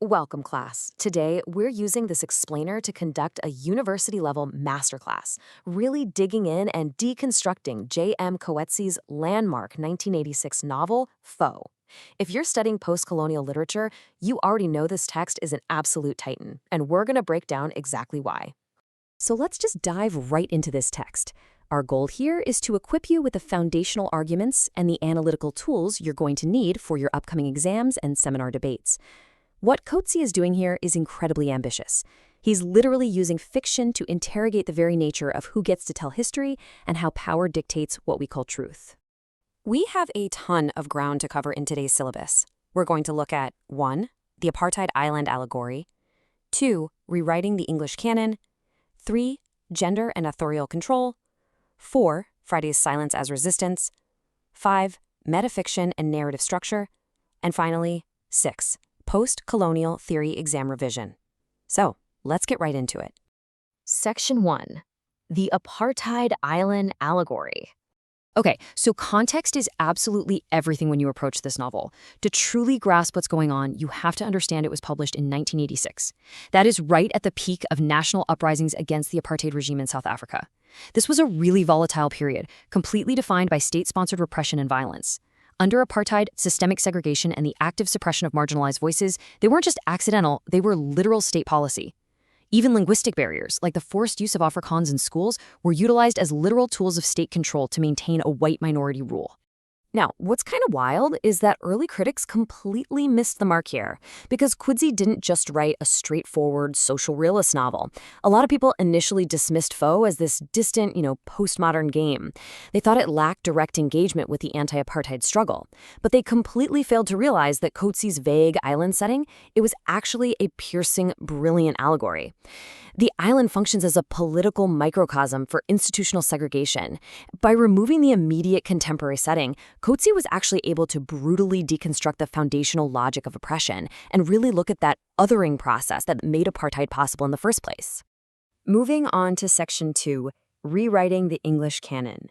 Welcome, class. Today, we're using this explainer to conduct a university-level masterclass, really digging in and deconstructing J.M. Coetzee's landmark 1986 novel, Foe. If you're studying postcolonial literature, you already know this text is an absolute titan, and we're going to break down exactly why. So let's just dive right into this text. Our goal here is to equip you with the foundational arguments and the analytical tools you're going to need for your upcoming exams and seminar debates. What Coetzee is doing here is incredibly ambitious. He's literally using fiction to interrogate the very nature of who gets to tell history and how power dictates what we call truth. We have a ton of ground to cover in today's syllabus. We're going to look at 1. The apartheid island allegory, 2. Rewriting the English canon, 3. Gender and authorial control, 4. Friday's silence as resistance, 5. Metafiction and narrative structure, and finally, 6. Post-colonial theory exam revision. So, let's get right into it. Section 1. The apartheid island allegory. Okay, so context is absolutely everything when you approach this novel. To truly grasp what's going on, you have to understand it was published in 1986. That is right at the peak of national uprisings against the apartheid regime in South Africa. This was a really volatile period, completely defined by state-sponsored repression and violence. Under apartheid, systemic segregation and the active suppression of marginalized voices, they weren't just accidental, they were literal state policy. Even linguistic barriers, like the forced use of Afrikaans in schools, were utilized as literal tools of state control to maintain a white minority rule. Now, what's kind of wild is that early critics completely missed the mark here, because Coetzee didn't just write a straightforward social realist novel. A lot of people initially dismissed Foe as this distant, postmodern game. They thought it lacked direct engagement with the anti-apartheid struggle. But they completely failed to realize that Coetzee's vague island setting, it was actually a piercing, brilliant allegory. The island functions as a political microcosm for institutional segregation. By removing the immediate contemporary setting, Coetzee was actually able to brutally deconstruct the foundational logic of oppression and really look at that othering process that made apartheid possible in the first place. Moving on to Section 2, Rewriting the English Canon.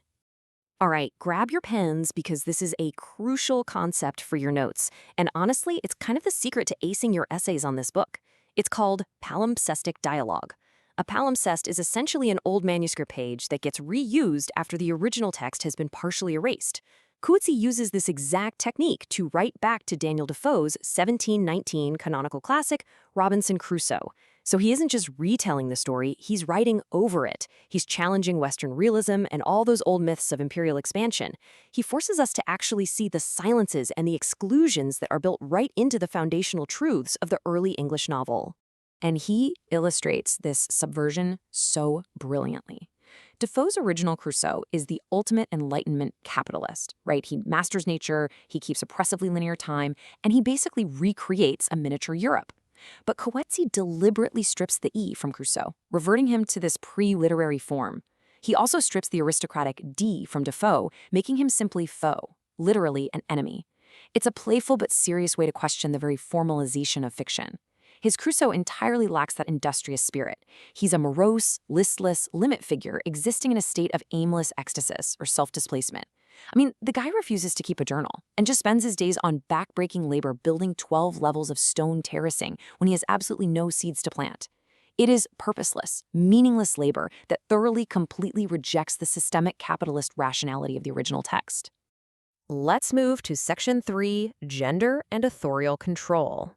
All right, grab your pens because this is a crucial concept for your notes. And honestly, it's kind of the secret to acing your essays on this book. It's called palimpsestic dialogue. A palimpsest is essentially an old manuscript page that gets reused after the original text has been partially erased. Coetzee uses this exact technique to write back to Daniel Defoe's 1719 canonical classic, Robinson Crusoe. So he isn't just retelling the story, he's writing over it. He's challenging Western realism and all those old myths of imperial expansion. He forces us to actually see the silences and the exclusions that are built right into the foundational truths of the early English novel. And he illustrates this subversion so brilliantly. Defoe's original Crusoe is the ultimate Enlightenment capitalist, right? He masters nature, he keeps oppressively linear time, and he basically recreates a miniature Europe. But Coetzee deliberately strips the E from Crusoe, reverting him to this pre-literary form. He also strips the aristocratic D from Defoe, making him simply foe, literally an enemy. It's a playful but serious way to question the very formalization of fiction. His Crusoe entirely lacks that industrious spirit. He's a morose, listless, limit figure existing in a state of aimless ecstasis or self-displacement. I mean, the guy refuses to keep a journal and just spends his days on back-breaking labor building 12 levels of stone terracing when he has absolutely no seeds to plant. It is purposeless, meaningless labor that thoroughly, completely rejects the systemic capitalist rationality of the original text. Let's move to Section 3, Gender and Authorial Control.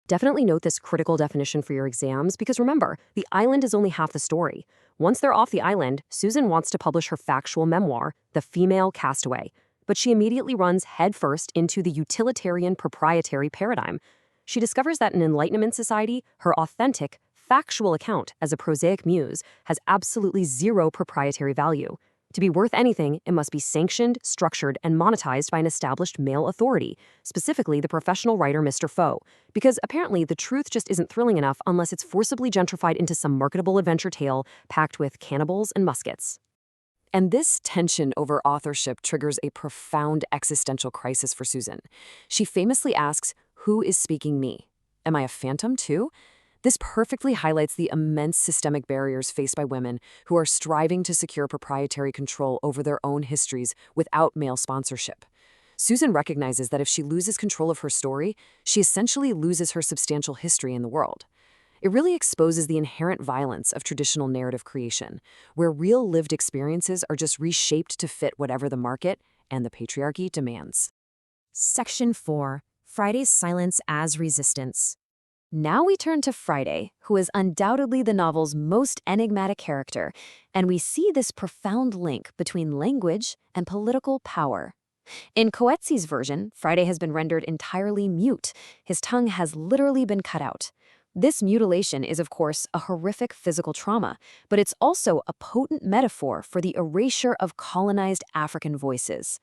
Definitely note this critical definition for your exams because remember, the island is only half the story. Once they're off the island, Susan wants to publish her factual memoir, The Female Castaway, but she immediately runs headfirst into the utilitarian proprietary paradigm. She discovers that in Enlightenment society, her authentic, factual account as a prosaic muse has absolutely zero proprietary value. To be worth anything, it must be sanctioned, structured, and monetized by an established male authority, specifically the professional writer Mr. Foe, because apparently the truth just isn't thrilling enough unless it's forcibly gentrified into some marketable adventure tale packed with cannibals and muskets. And this tension over authorship triggers a profound existential crisis for Susan. She famously asks, "Who is speaking me? Am I a phantom too?" This perfectly highlights the immense systemic barriers faced by women who are striving to secure proprietary control over their own histories without male sponsorship. Susan recognizes that if she loses control of her story, she essentially loses her substantial history in the world. It really exposes the inherent violence of traditional narrative creation, where real lived experiences are just reshaped to fit whatever the market and the patriarchy demands. Section 4. Friday's Silence as Resistance. Now we turn to Friday, who is undoubtedly the novel's most enigmatic character, and we see this profound link between language and political power. In Coetzee's version, Friday has been rendered entirely mute. His tongue has literally been cut out. This mutilation is, of course, a horrific physical trauma, but it's also a potent metaphor for the erasure of colonized African voices.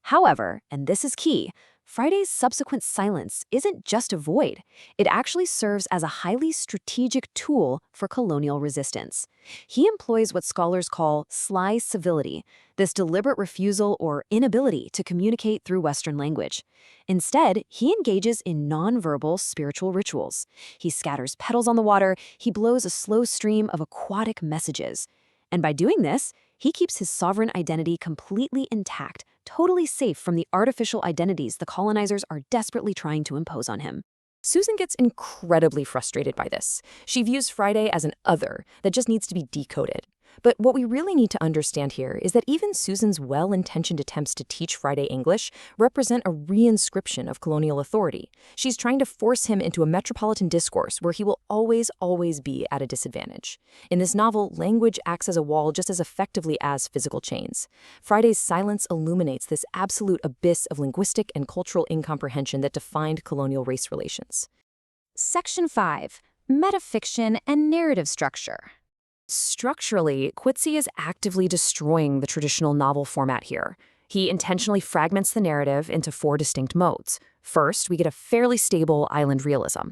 However, and this is key, Friday's subsequent silence isn't just a void. It actually serves as a highly strategic tool for colonial resistance. He employs what scholars call sly civility, this deliberate refusal or inability to communicate through Western language. Instead, he engages in nonverbal spiritual rituals. He scatters petals on the water, he blows a slow stream of aquatic messages. And by doing this, he keeps his sovereign identity completely intact, totally safe from the artificial identities the colonizers are desperately trying to impose on him. Susan gets incredibly frustrated by this. She views Friday as an other that just needs to be decoded. But what we really need to understand here is that even Susan's well-intentioned attempts to teach Friday English represent a reinscription of colonial authority. She's trying to force him into a metropolitan discourse where he will always be at a disadvantage. In this novel, language acts as a wall just as effectively as physical chains. Friday's silence illuminates this absolute abyss of linguistic and cultural incomprehension that defined colonial race relations. Section 5. Metafiction and Narrative Structure. Structurally, Coetzee is actively destroying the traditional novel format here. He intentionally fragments the narrative into 4 distinct modes. First, we get a fairly stable island realism.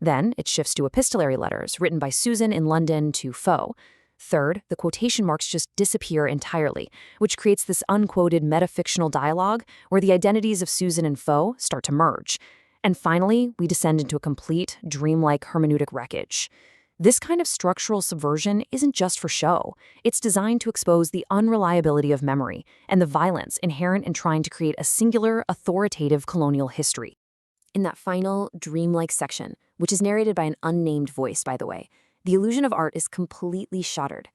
Then, it shifts to epistolary letters written by Susan in London to Foe. Third, the quotation marks just disappear entirely, which creates this unquoted metafictional dialogue where the identities of Susan and Foe start to merge. And finally, we descend into a complete, dreamlike hermeneutic wreckage. This kind of structural subversion isn't just for show. It's designed to expose the unreliability of memory and the violence inherent in trying to create a singular, authoritative colonial history. In that final, dreamlike section, which is narrated by an unnamed voice, by the way, the illusion of art is completely shattered.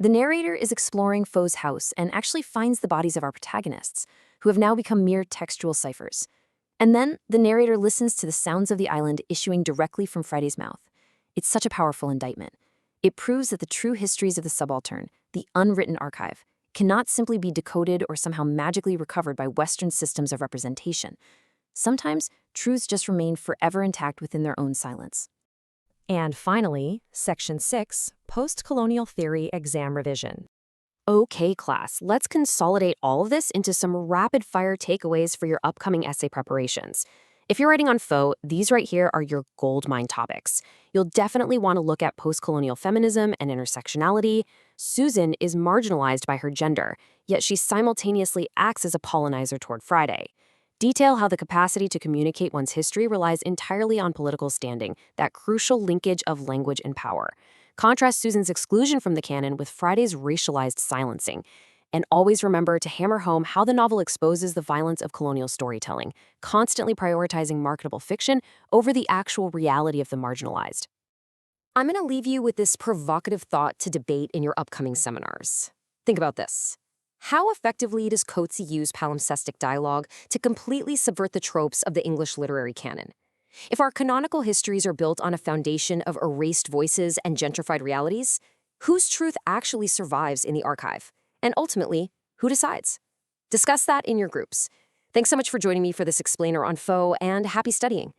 The narrator is exploring Foe's house and actually finds the bodies of our protagonists, who have now become mere textual ciphers. And then the narrator listens to the sounds of the island issuing directly from Friday's mouth. It's such a powerful indictment. It proves that the true histories of the subaltern, the unwritten archive, cannot simply be decoded or somehow magically recovered by Western systems of representation. Sometimes, truths just remain forever intact within their own silence. And finally, Section 6, Postcolonial Theory Exam Revision. Okay, class, let's consolidate all of this into some rapid-fire takeaways for your upcoming essay preparations. If you're writing on Foe, these right here are your goldmine topics. You'll definitely want to look at postcolonial feminism and intersectionality. Susan is marginalized by her gender, yet she simultaneously acts as a pollinizer toward Friday. Detail how the capacity to communicate one's history relies entirely on political standing, that crucial linkage of language and power. Contrast Susan's exclusion from the canon with Friday's racialized silencing. And always remember to hammer home how the novel exposes the violence of colonial storytelling, constantly prioritizing marketable fiction over the actual reality of the marginalized. I'm going to leave you with this provocative thought to debate in your upcoming seminars. Think about this. How effectively does Coetzee use palimpsestic dialogue to completely subvert the tropes of the English literary canon? If our canonical histories are built on a foundation of erased voices and gentrified realities, whose truth actually survives in the archive? And ultimately, who decides? Discuss that in your groups. Thanks so much for joining me for this explainer on Foe, and happy studying.